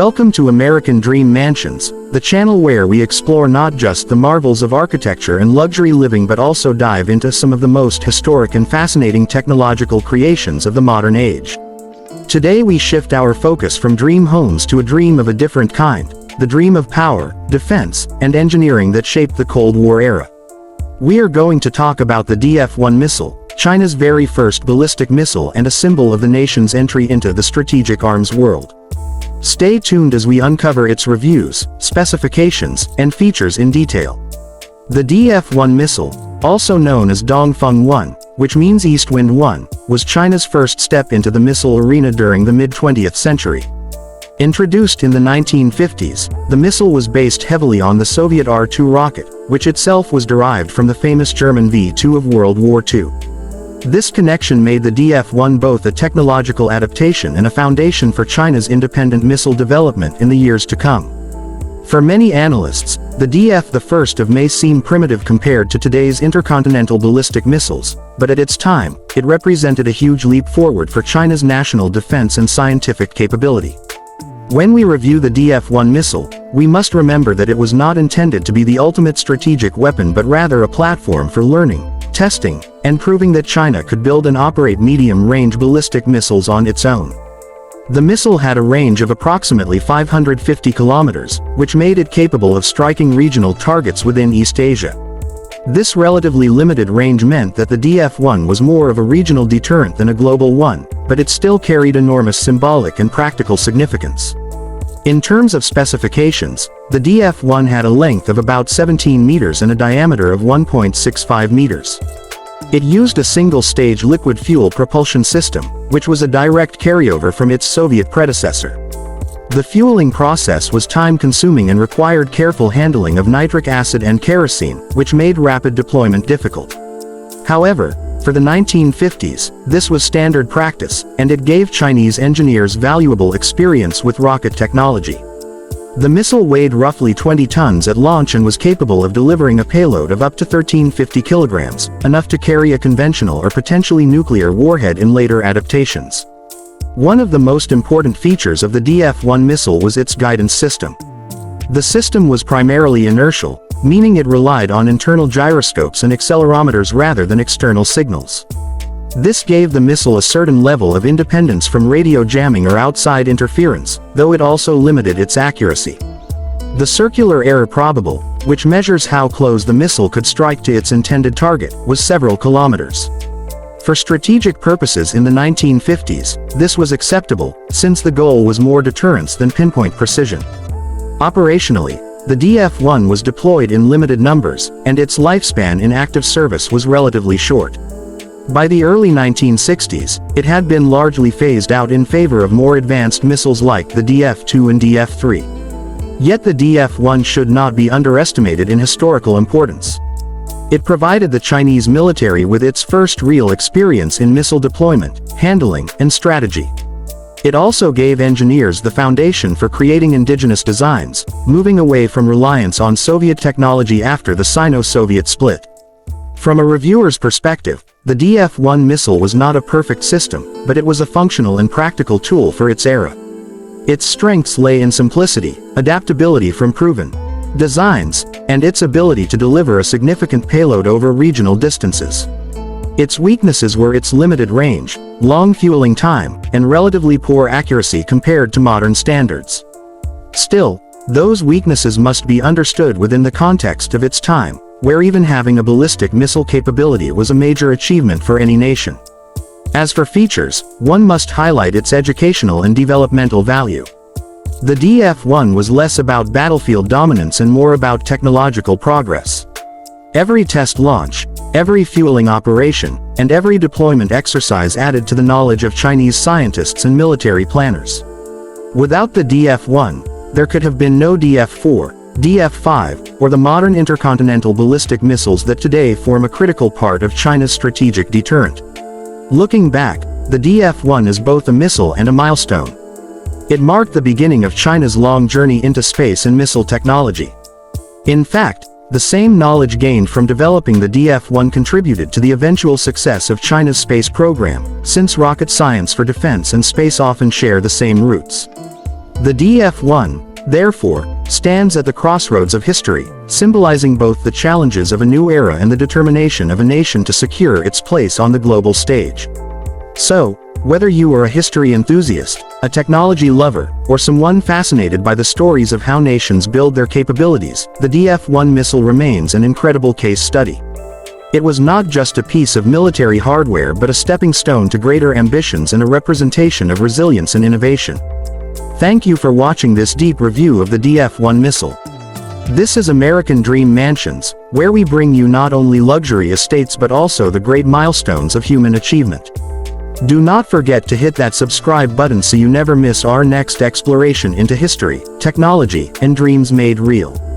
Welcome to American Dream Mansions, the channel where we explore not just the marvels of architecture and luxury living but also dive into some of the most historic and fascinating technological creations of the modern age. Today we shift our focus from dream homes to a dream of a different kind, the dream of power, defense, and engineering that shaped the Cold War era. We are going to talk about the DF-1 missile, China's very first ballistic missile and a symbol of the nation's entry into the strategic arms world. Stay tuned as we uncover its reviews, specifications, and features in detail. The DF-1 missile, also known as Dongfeng 1, which means East Wind 1, was China's first step into the missile arena during the mid-20th century. Introduced in the 1950s, the missile was based heavily on the Soviet R-2 rocket, which itself was derived from the famous German V-2 of World War II. This connection made the DF-1 both a technological adaptation and a foundation for China's independent missile development in the years to come. For many analysts, the DF-1 may seem primitive compared to today's intercontinental ballistic missiles, but at its time, it represented a huge leap forward for China's national defense and scientific capability. When we review the DF-1 missile, we must remember that it was not intended to be the ultimate strategic weapon but rather a platform for learning, testing, and proving that China could build and operate medium-range ballistic missiles on its own. The missile had a range of approximately 550 kilometers, which made it capable of striking regional targets within East Asia. This relatively limited range meant that the DF-1 was more of a regional deterrent than a global one, but it still carried enormous symbolic and practical significance. In terms of specifications, the DF-1 had a length of about 17 meters and a diameter of 1.65 meters. It used a single-stage liquid fuel propulsion system, which was a direct carryover from its Soviet predecessor. The fueling process was time-consuming and required careful handling of nitric acid and kerosene, which made rapid deployment difficult. However, for the 1950s, this was standard practice, and it gave Chinese engineers valuable experience with rocket technology. The missile weighed roughly 20 tons at launch and was capable of delivering a payload of up to 1350 kilograms, enough to carry a conventional or potentially nuclear warhead in later adaptations. One of the most important features of the DF-1 missile was its guidance system. The system was primarily inertial, meaning it relied on internal gyroscopes and accelerometers rather than external signals. This gave the missile a certain level of independence from radio jamming or outside interference, though it also limited its accuracy. The circular error probable, which measures how close the missile could strike to its intended target, was several kilometers. For strategic purposes in the 1950s, this was acceptable, since the goal was more deterrence than pinpoint precision. Operationally, the DF-1 was deployed in limited numbers, and its lifespan in active service was relatively short. By the early 1960s, it had been largely phased out in favor of more advanced missiles like the DF-2 and DF-3. Yet the DF-1 should not be underestimated in historical importance. It provided the Chinese military with its first real experience in missile deployment, handling, and strategy. It also gave engineers the foundation for creating indigenous designs, moving away from reliance on Soviet technology after the Sino-Soviet split. From a reviewer's perspective, the DF-1 missile was not a perfect system, but it was a functional and practical tool for its era. Its strengths lay in simplicity, adaptability from proven designs, and its ability to deliver a significant payload over regional distances. Its weaknesses were its limited range, long fueling time, and relatively poor accuracy compared to modern standards. Still, those weaknesses must be understood within the context of its time, where even having a ballistic missile capability was a major achievement for any nation. As for features, one must highlight its educational and developmental value. The DF-1 was less about battlefield dominance and more about technological progress. Every test launch, every fueling operation, and every deployment exercise added to the knowledge of Chinese scientists and military planners. Without the DF-1, there could have been no DF-4, DF-5, or the modern intercontinental ballistic missiles that today form a critical part of China's strategic deterrent. Looking back, the DF-1 is both a missile and a milestone. It marked the beginning of China's long journey into space and missile technology. In fact, the same knowledge gained from developing the DF-1 contributed to the eventual success of China's space program, since rocket science for defense and space often share the same roots. The DF-1, therefore, stands at the crossroads of history, symbolizing both the challenges of a new era and the determination of a nation to secure its place on the global stage. So, whether you are a history enthusiast, a technology lover, or someone fascinated by the stories of how nations build their capabilities, the DF-1 missile remains an incredible case study. It was not just a piece of military hardware but a stepping stone to greater ambitions and a representation of resilience and innovation. Thank you for watching this deep review of the DF-1 missile. This is American Dream Mansions, where we bring you not only luxury estates but also the great milestones of human achievement. Do not forget to hit that subscribe button so you never miss our next exploration into history, technology, and dreams made real.